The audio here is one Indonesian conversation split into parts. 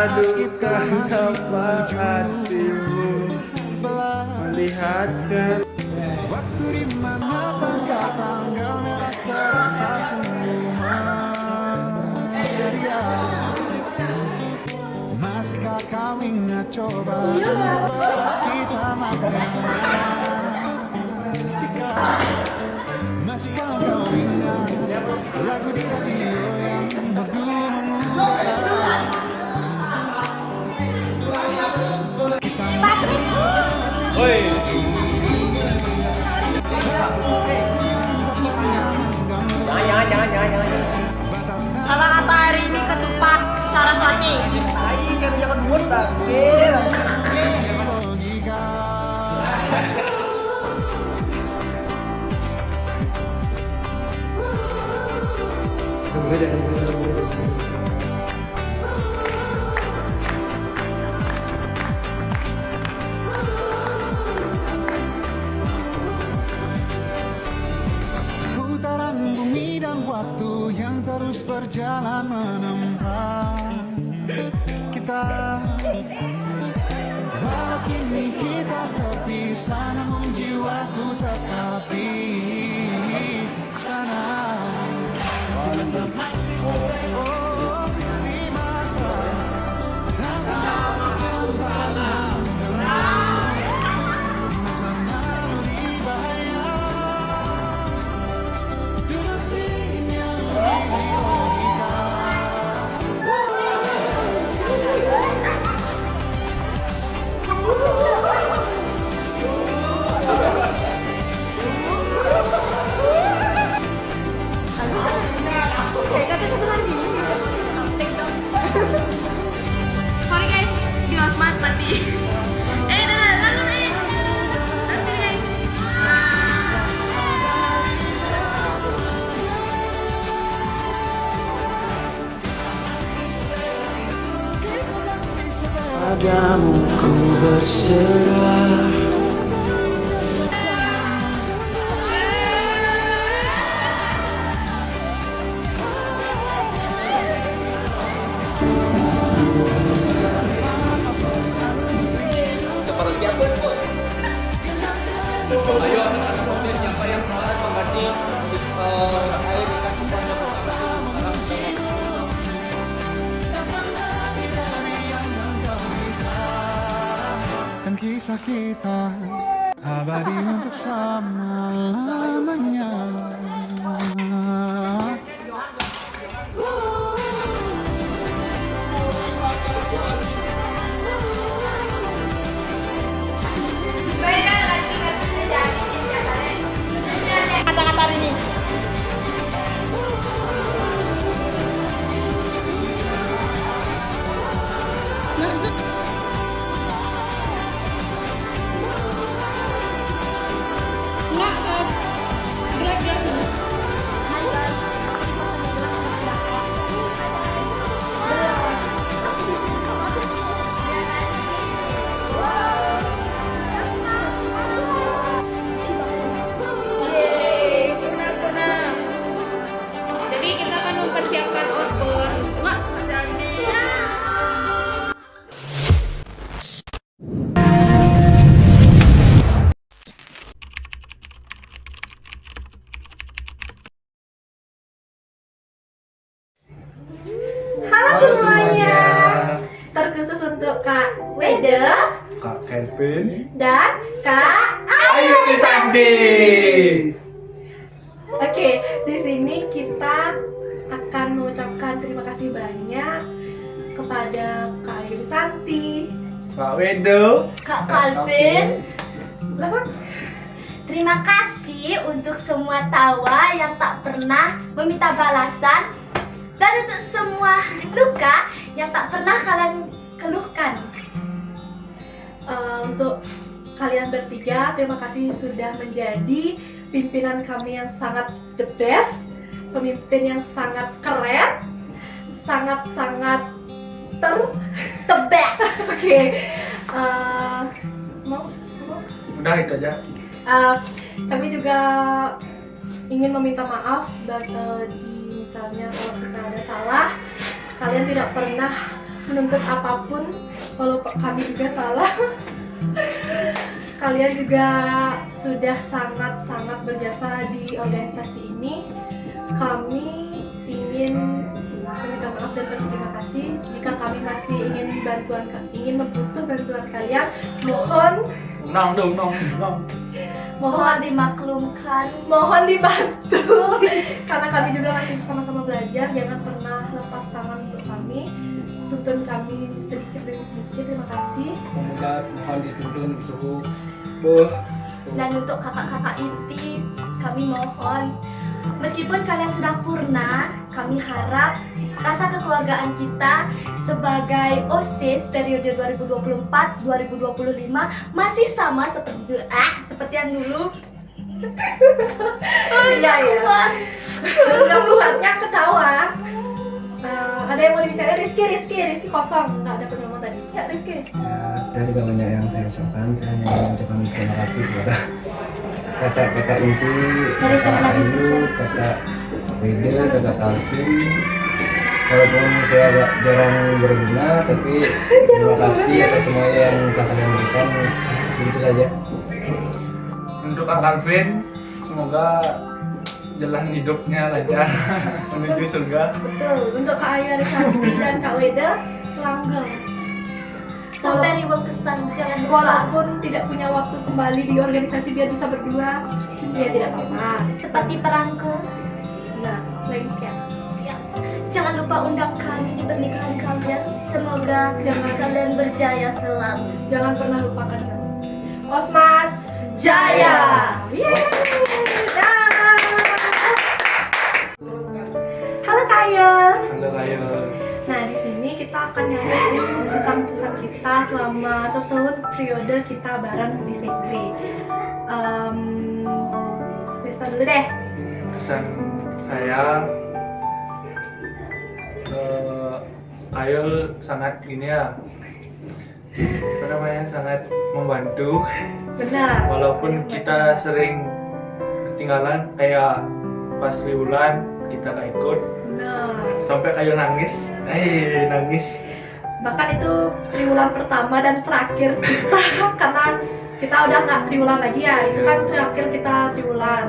adukan apa hatimu melihatkan waktu di mana tanggal-tanggal merah terasa sungguh meriah. Masihkah kau ingat cobaan terberat kita matematika? Masihkah kau ingat lagu di radio yang merdu mengudara? Kita masih Woi. Jangan. Salah kata hari ini ketupat Saraswati. Jangan buat putaran bumi dan waktu yang terus berjalan menempa kita. Walau kini kita terpisah, namun jiwaku tetap di sana. Oh, di masa rasa yang tak pernah, di masa naluri bahaya, itu masih yang memiliki kita. Sorry guys, di Osmat mati. Dari sini guys. Padamu ku berserah. Ayo anak-anak komplain siapa yang kemarin mengganti air ikan semuanya Dan kisah kita abadi untuk selama-lamanya. Kata-kata hari ini. Hai guys, kita semua jadi kita akan mempersiapkan outbound. Wah, halo semuanya. Terkhusus untuk Kak Wede, Kak Kevin, dan Kak Ayu Santi. Oke, di sini kita akan mengucapkan terima kasih banyak kepada Kak Ayu Santi, Kak Wedo, Kak Calvin, Lapang. terima kasih untuk semua tawa yang tak pernah meminta balasan dan untuk semua luka yang tak pernah kalian keluhkan. Untuk kalian bertiga, terima kasih sudah menjadi pimpinan kami yang sangat the best, pemimpin yang sangat keren, sangat-sangat The best. Oke. Mau? udah itu aja. Kami juga ingin meminta maaf misalnya kalau kita ada salah, kalian tidak pernah menuntut apapun, walaupun kami juga salah. Kalian juga sudah sangat-sangat berjasa di organisasi ini. Kami ingin meminta maaf dan berterima kasih jika kami masih ingin membutuh bantuan kalian. Mohon dimaklumkan. Mohon dibantu karena kami juga masih sama-sama belajar. Jangan pernah lepas tangan untuk kami, tuntun kami sedikit demi sedikit. Terima kasih. Pemuda mohon dituntun suhu. Dan untuk kakak-kakak inti, kami mohon, meskipun kalian sudah purna, kami harap rasa kekeluargaan kita sebagai OSIS periode 2024-2025 masih sama seperti yang dulu. Iya ya. Udah kuatnya ketawa. Ada yang mau dibicarain? Rizky kosong, nggak ada pengen tadi. Ya Rizky. Ya, saya juga banyak yang saya ucapkan. Saya hanya mengucapkan terima kasih kepada kakak-kakak inti, kakak Ayu, kakak Wede, kakak Kalvin. Walaupun saya agak jarang berguna, tapi terima kasih atas semuanya yang telah kalian berikan. Begitu saja. Untuk Kak Calvin, semoga jalan hidupnya lancar menuju surga. Betul. Untuk Kak Ayu Arishanti dan Kak Weda langgeng. Sampai riwuh kesan, jangan lupa. Walaupun tidak punya waktu kembali di organisasi biar bisa berdua, ya tidak apa-apa. Seperti perangko. Nah, lengket. Yes. Jangan lupa undang kami di pernikahan kalian. Semoga kalian berjaya selalu. Jangan pernah lupakan kami. Osman Jaya. Yeay. Dah. Halo Kak Ayel. Halo Ayu. Nah, di sini kita akan nyampein kesan-kesan kita selama setahun periode kita bareng di Sekre. Desta dulu deh. Kesan saya Ayul sangat sangat membantu. Benar. Walaupun kita sering ketinggalan, kayak pas liburan kita gak ikut, Benar. sampai Ayul nangis. Bahkan itu triwulan pertama dan terakhir kita karena kita udah nggak triwulan lagi ya. Itu kan terakhir kita triwulan.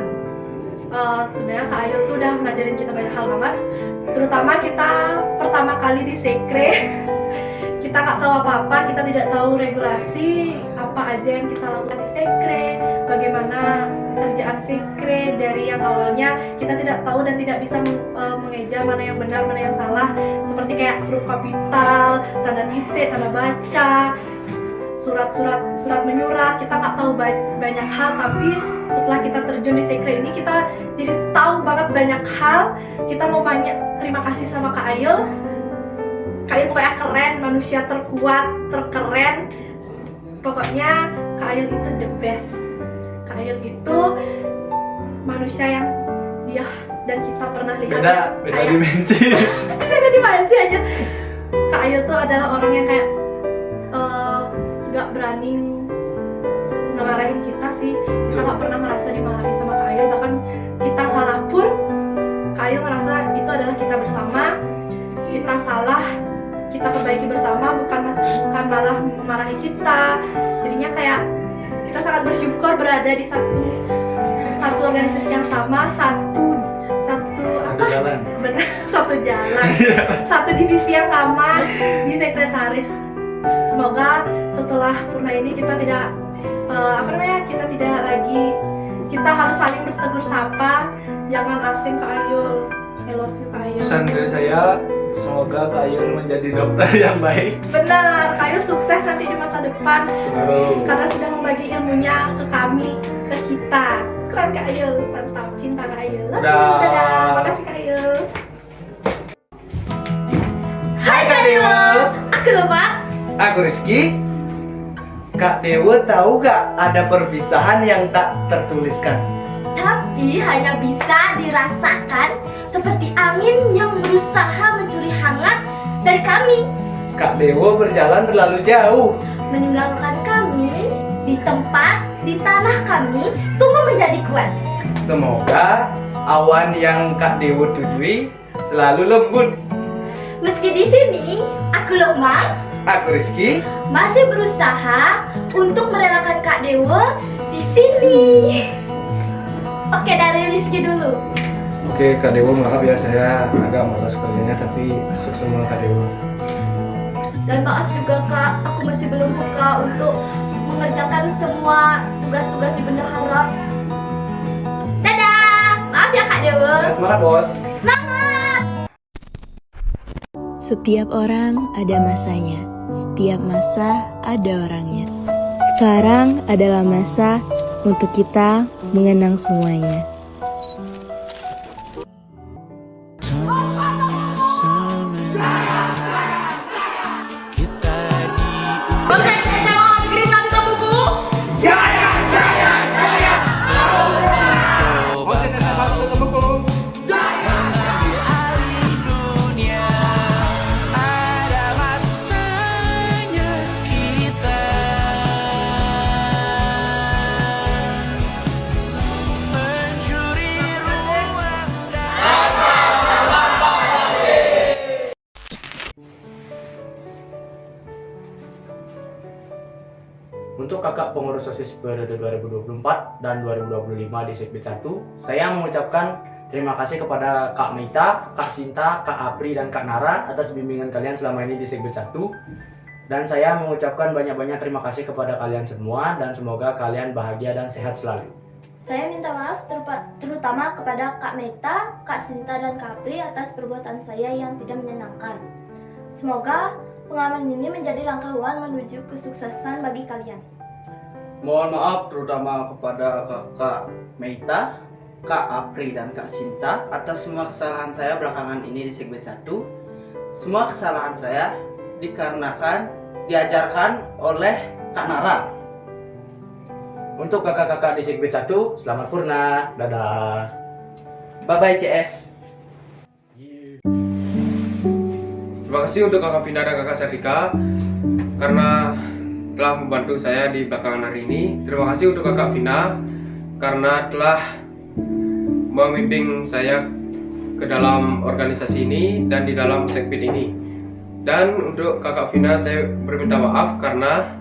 Sebenarnya Kak Ayul tuh udah ngajarin kita banyak hal banget. Terutama kita pertama kali di Sekre. Kita nggak tahu apa-apa, kita tidak tahu regulasi apa aja yang kita lakukan di Sekre, bagaimana kerjaan Sekre dari yang awalnya kita tidak tahu dan tidak bisa mengeja mana yang benar, mana yang salah, seperti kayak huruf kapital, tanda titik, tanda baca, surat menyurat. Kita nggak tahu banyak hal, tapi setelah kita terjun di Sekre ini kita jadi tahu banget banyak hal. Kita mau banyak terima kasih sama Kak Ayul. Kak Ayul pokoknya keren, manusia terkuat, terkeren. Pokoknya Kak Ayul itu the best. Kak Ayul itu manusia yang dia dan kita pernah lihat. Beda dimensi. Beda dimensi aja. Kak Ayul tuh adalah orang yang kayak gak berani ngemarahin kita sih. Kita gak pernah merasa dimarahin sama Kak Ayul. Bahkan kita salah pun Kak Ayul ngerasa itu adalah kita bersama. Kita salah, kita perbaiki bersama, bukan malah memarahi kita. Jadinya kayak kita sangat bersyukur berada di satu organisasi yang sama, satu jalan. Benar, satu jalan, satu divisi yang sama di sekretaris. Semoga setelah purna ini kita tidak kita harus saling bertegur sapa, jangan asing Kak Ayul. I love you Kak Ayul. Pesan dari saya, semoga Kak Ayul menjadi dokter yang baik. Benar, Kak Ayul sukses nanti di masa depan karena sudah membagi ilmunya ke kami, ke kita. Keren Kak Ayul, mantap, cinta Kak Ayul. Dadah, makasih Kak Ayul. Hai Kak Dewo. Aku lupa. Aku Rizky. Kak Dewo tahu gak ada perpisahan yang tak tertuliskan? Tapi hanya bisa dirasakan seperti angin yang berusaha mencuri hangat dari kami. Kak Dewo berjalan terlalu jauh. Meninggalkan kami di tempat, di tanah kami, tumbuh menjadi kuat. Semoga awan yang Kak Dewo tujui selalu lembut. Meski di sini Aku Lokman, Aku Rizky. masih berusaha untuk merelakan Kak Dewa di sini. Oke, dari Rizky dulu. Oke Kak Dewo, maaf ya saya agak malas kerjanya, tapi asik semua Kak Dewo. Dan maaf juga Kak, aku masih belum peka untuk mengerjakan semua tugas-tugas di bendahara. Dadah. Maaf ya Kak Dewa. Semangat bos. Semangat. Setiap orang ada masanya, setiap masa ada orangnya. Sekarang adalah masa untuk kita mengenang semuanya. Untuk kakak pengurus OSIS periode 2024 dan 2025 di Sekbid 1, saya mengucapkan terima kasih kepada Kak Meita, Kak Sinta, Kak Apri, dan Kak Nara atas bimbingan kalian selama ini di Sekbid 1. Dan saya mengucapkan banyak-banyak terima kasih kepada kalian semua dan semoga kalian bahagia dan sehat selalu. Saya minta maaf terutama kepada Kak Meta, Kak Sinta, dan Kak Apri atas perbuatan saya yang tidak menyenangkan. Semoga pengalaman ini menjadi langkah awal menuju kesuksesan bagi kalian. Mohon maaf terutama kepada Kakak Meita, Kak Apri, dan Kak Sinta atas semua kesalahan saya belakangan ini di Sekbid 1. Semua kesalahan saya diajarkan oleh Kak Nara. Untuk kakak-kakak di Sekbid 1, selamat purna. Dadah. Bye-bye CS. Terima kasih untuk Kakak Vina dan Kakak Sartika karena telah membantu saya di belakangan hari ini. Terima kasih untuk Kakak Vina karena telah membimbing saya ke dalam organisasi ini dan di dalam Sekbid ini. Dan untuk Kakak Vina saya berminta maaf karena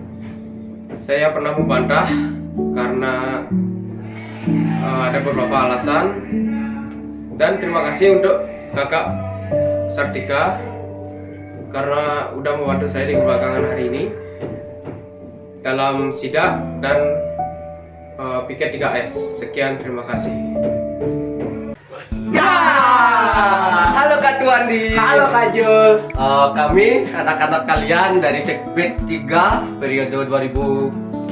saya pernah membantah karena ada beberapa alasan. Dan terima kasih untuk Kakak Sartika karena udah membantu saya di belakangan hari ini dalam sidak dan piket 3S. Sekian, terima kasih. Ya, halo Kak Tuandi. Halo Kak Jul. Kami anak-anak kalian dari Sekbid 3 periode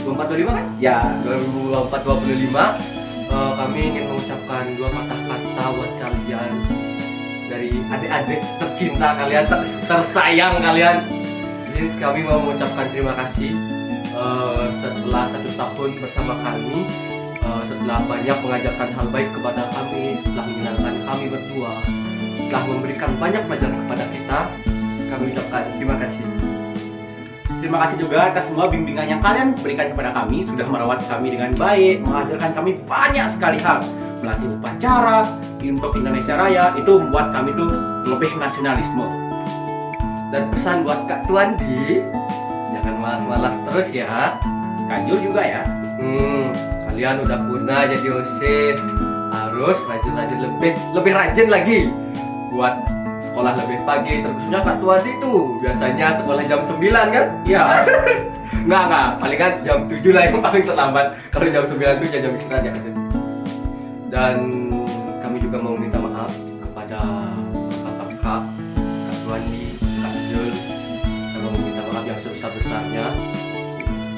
2024-25 kan? Ya, 2024-25. Kami ingin mengucapkan dua patah kata buat kalian dari adik-adik tercinta kalian, tersayang kalian. Jadi kami mau mengucapkan terima kasih setelah 1 tahun bersama kami, setelah banyak mengajarkan hal baik kepada kami, setelah mengenalkan kami berdua, telah memberikan banyak pelajaran kepada kita. Kami ucapkan terima kasih. Terima kasih juga atas semua bimbingan yang kalian berikan kepada kami, sudah merawat kami dengan baik, mengajarkan kami banyak sekali hal, melatih upacara, untuk Indonesia Raya, itu membuat kami tuh lebih nasionalisme. Dan pesan buat Kak Tuandi, jangan malas-malas terus ya. Kak Jul juga ya. Kalian udah purna jadi OSIS, harus rajin-rajin, lebih rajin lagi buat sekolah lebih pagi. Terkhususnya Kak Tuandi tuh biasanya sekolah jam 9 kan? Iya. Enggak, palingan jam 7 lah yang paling terlambat. Kalau jam 9 tuh jam istirahat ya. Dan kami juga mau minta maaf kepada kakak Kak Tuandi, Kak Jul. Kami mau minta maaf yang sebesar-besarnya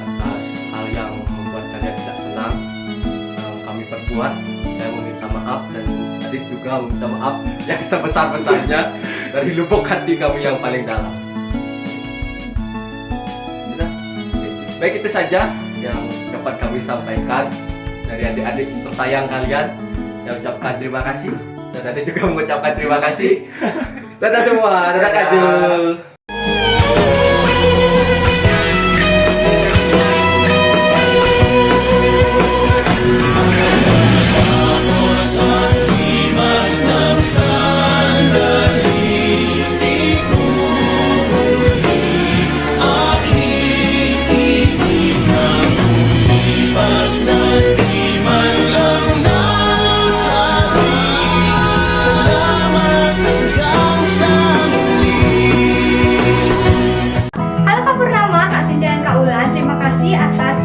atas hal yang membuat kalian tidak senang yang kami perbuat. Saya meminta maaf dan adik juga meminta maaf yang sebesar-besarnya dari lubuk hati kami yang paling dalam. Sudah. Baik, itu saja yang dapat kami sampaikan dari adik-adik tersayang kalian. Saya ucapkan terima kasih dan adik juga mengucapkan terima kasih. Dadah semua, dadah Kak Jul. Mas nang sandali di kubur kasih atas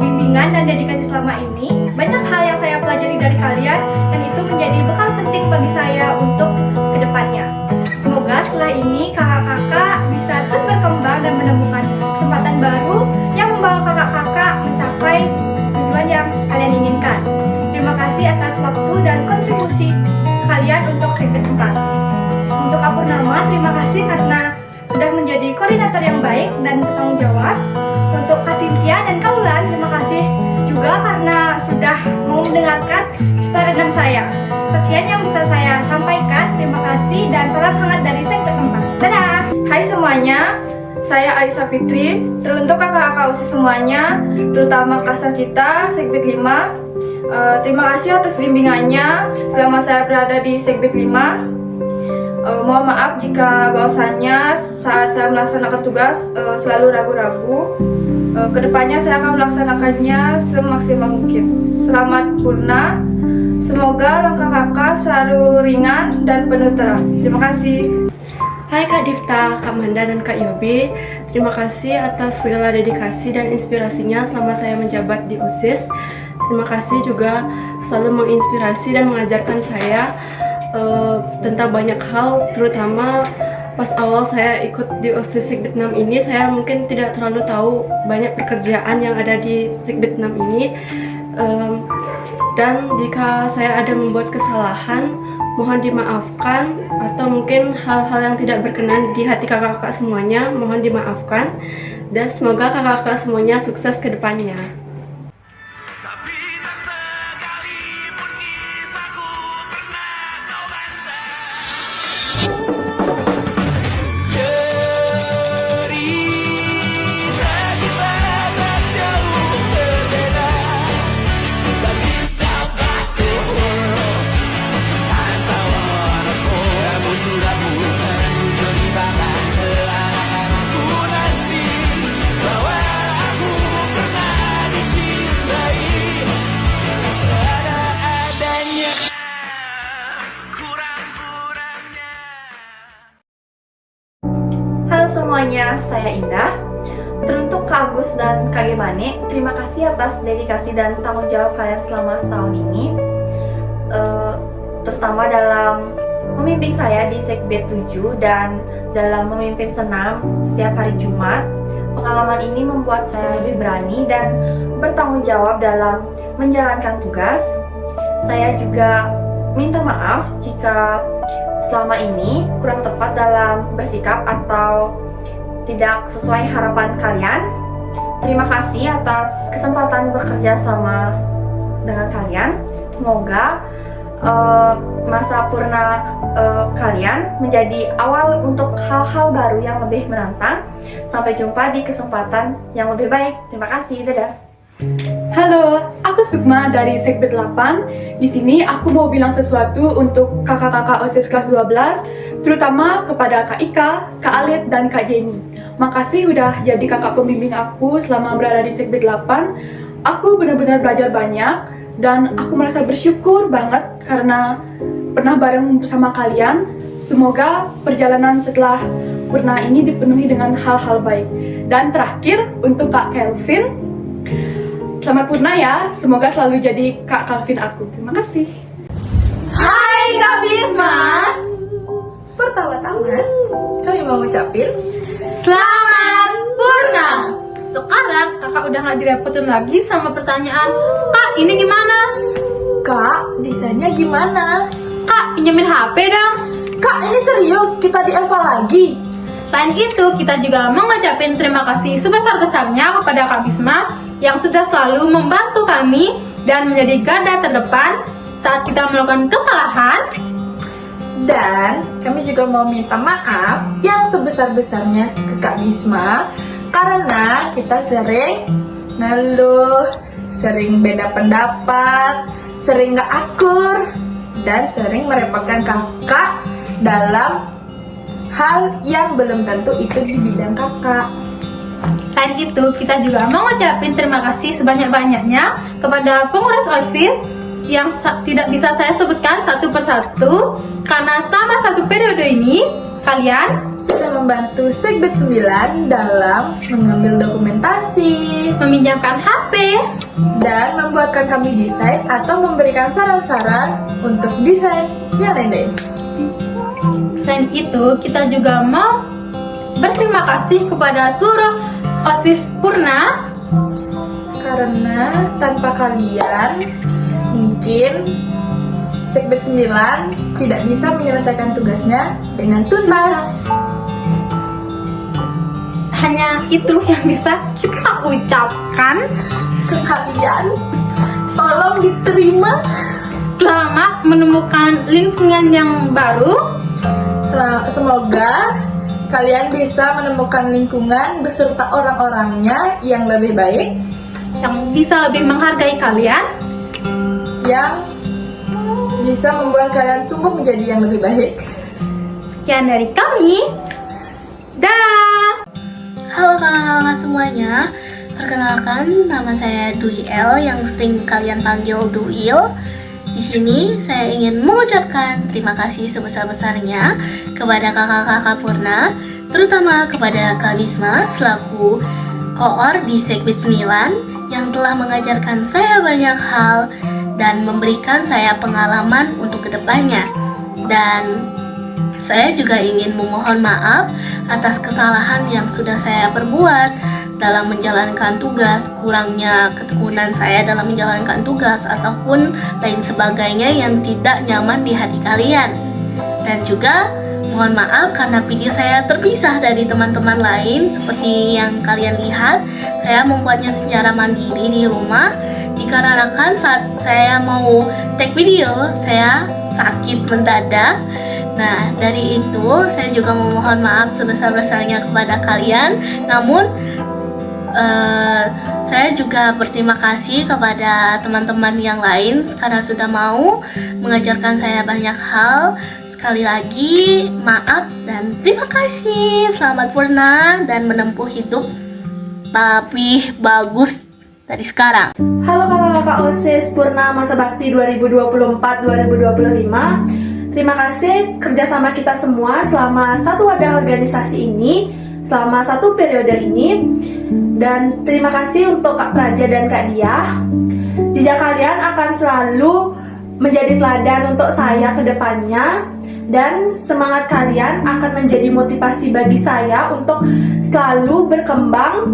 bimbingan dan dedikasi selama ini. Banyak hal yang saya pelajari dari kalian dan itu menjadi bekal penting bagi saya untuk kedepannya. Semoga setelah ini kakak-kakak bisa terus berkembang dan menemukan kesempatan baru yang membawa kakak-kakak mencapai tujuan yang kalian inginkan. Terima kasih atas waktu dan kontribusi kalian untuk Segbet 4. Untuk Kak Purnama, terima kasih karena sudah menjadi koordinator yang baik dan bertanggung jawab. Untuk Kak Cynthia dan Kak Ulan, terima kasih juga karena sudah mau mendengarkan cerita random saya. Sekian yang bisa saya sampaikan. Terima kasih dan salam hangat dari Segbet 4. Dadah! Hai semuanya, saya Aisyah Fitri. Teruntuk kakak-kakak OSIS semuanya, terutama Kak Sacita, Segbet 5. Terima kasih atas bimbingannya selama saya berada di Segbet 5. Mohon maaf jika bahwasannya saat saya melaksanakan tugas selalu ragu-ragu. Kedepannya saya akan melaksanakannya semaksimal mungkin. Selamat Purna. Semoga langkah kakak selalu ringan dan penuh terang. Terima kasih. Hai Kak Difta, Kak Manda, dan Kak Yobi. Terima kasih atas segala dedikasi dan inspirasinya selama saya menjabat di OSIS. Terima kasih juga selalu menginspirasi dan mengajarkan saya tentang banyak hal, terutama pas awal saya ikut di OSIS Segbet 6 ini, saya mungkin tidak terlalu tahu banyak pekerjaan yang ada di Segbet 6 ini. Dan jika saya ada membuat kesalahan, mohon dimaafkan, atau mungkin hal-hal yang tidak berkenan di hati kakak-kakak semuanya, mohon dimaafkan. Dan semoga kakak-kakak semuanya sukses ke depannya. Semuanya, saya Indah. Teruntuk Kak Agus dan Kak Gemane, terima kasih atas dedikasi dan tanggung jawab kalian selama setahun ini, terutama dalam memimpin saya di Segbet 7 dan dalam memimpin senam setiap hari Jumat. Pengalaman ini membuat saya lebih berani dan bertanggung jawab dalam menjalankan tugas. Saya juga minta maaf jika selama ini kurang tepat dalam bersikap atau tidak sesuai harapan kalian. Terima kasih atas kesempatan bekerja sama dengan kalian. Semoga masa purna kalian menjadi awal untuk hal-hal baru yang lebih menantang. Sampai jumpa di kesempatan yang lebih baik. Terima kasih, dadah. Halo, aku Sukma dari Segbet 8. Di sini aku mau bilang sesuatu untuk kakak-kakak OSIS kelas 12, terutama kepada Kak Ika, Kak Alit, dan Kak Jenny. Makasih udah jadi kakak pembimbing aku selama berada di Segbet 8. Aku benar-benar belajar banyak dan aku merasa bersyukur banget karena pernah bareng bersama kalian. Semoga perjalanan setelah purna ini dipenuhi dengan hal-hal baik. Dan terakhir untuk Kak Kelvin, selamat purna ya. Semoga selalu jadi Kak Kelvin aku. Terima kasih. Hai Kak Bisma. Pertama-tama kami mau ngucapin selamat purna. Sekarang kakak udah gak direpotin lagi sama pertanyaan, Kak ini gimana? Kak, desainnya gimana? Kak pinjemin HP dong. Kak ini serius, kita di-eval lagi. Selain itu, kita juga mau ngucapin terima kasih sebesar-besarnya kepada Kak Bisma yang sudah selalu membantu kami dan menjadi garda terdepan saat kita melakukan kesalahan. Dan kami juga mau minta maaf yang sebesar-besarnya ke Kak Bisma karena kita sering ngeluh, sering beda pendapat, sering gak akur, dan sering merepotkan kakak dalam hal yang belum tentu itu di bidang kakak. Selain itu, kita juga mau ngucapin terima kasih sebanyak-banyaknya kepada pengurus OSIS yang tidak bisa saya sebutkan satu persatu karena selama satu periode ini kalian sudah membantu Segbet 9 dalam mengambil dokumentasi, meminjamkan HP, dan membuatkan kami desain atau memberikan saran-saran untuk desain yang lain-lain. Selain itu, kita juga mau berterima kasih kepada seluruh OSIS Purna, karena tanpa kalian mungkin Segbet 9 tidak bisa menyelesaikan tugasnya dengan tuntas. Hanya itu yang bisa kita ucapkan ke kalian. Tolong diterima. Selamat menemukan lingkungan yang baru. Semoga kalian bisa menemukan lingkungan beserta orang-orangnya yang lebih baik, yang bisa lebih menghargai kalian, yang bisa membuat kalian tumbuh menjadi yang lebih baik. Sekian dari kami. Dah. Halo kakak-kakak semuanya. Perkenalkan, nama saya Duil yang sering kalian panggil Duil. Di sini saya ingin mengucapkan terima kasih sebesar-besarnya kepada kakak-kakak Purna, terutama kepada Kak Bisma selaku koor di Segbet 9 yang telah mengajarkan saya banyak hal dan memberikan saya pengalaman untuk kedepannya. Dan saya juga ingin memohon maaf atas kesalahan yang sudah saya perbuat dalam menjalankan tugas, kurangnya ketekunan saya dalam menjalankan tugas, ataupun lain sebagainya yang tidak nyaman di hati kalian. Dan juga mohon maaf karena video saya terpisah dari teman-teman lain. Seperti yang kalian lihat, saya membuatnya secara mandiri di rumah, dikarenakan saat saya mau take video, saya sakit mendadak. Nah, dari itu saya juga memohon maaf sebesar-besarnya kepada kalian. Namun, saya juga berterima kasih kepada teman-teman yang lain karena sudah mau mengajarkan saya banyak hal. Sekali lagi, maaf dan terima kasih. Selamat Purna dan menempuh hidup tapi bagus dari sekarang. Halo kakak-kakak OSIS Purna Masa Bakti 2024-2025. Terima kasih kerjasama kita semua selama satu wadah organisasi ini, selama satu periode ini. Dan terima kasih untuk Kak Praja dan Kak Diah. Jejak kalian akan selalu menjadi teladan untuk saya ke depannya. Dan semangat kalian akan menjadi motivasi bagi saya untuk selalu berkembang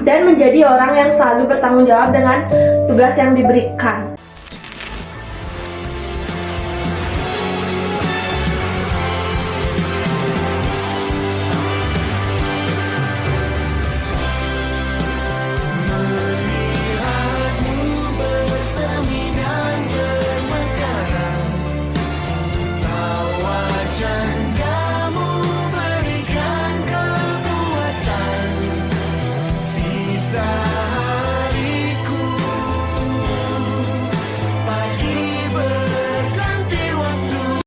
dan menjadi orang yang selalu bertanggung jawab dengan tugas yang diberikan.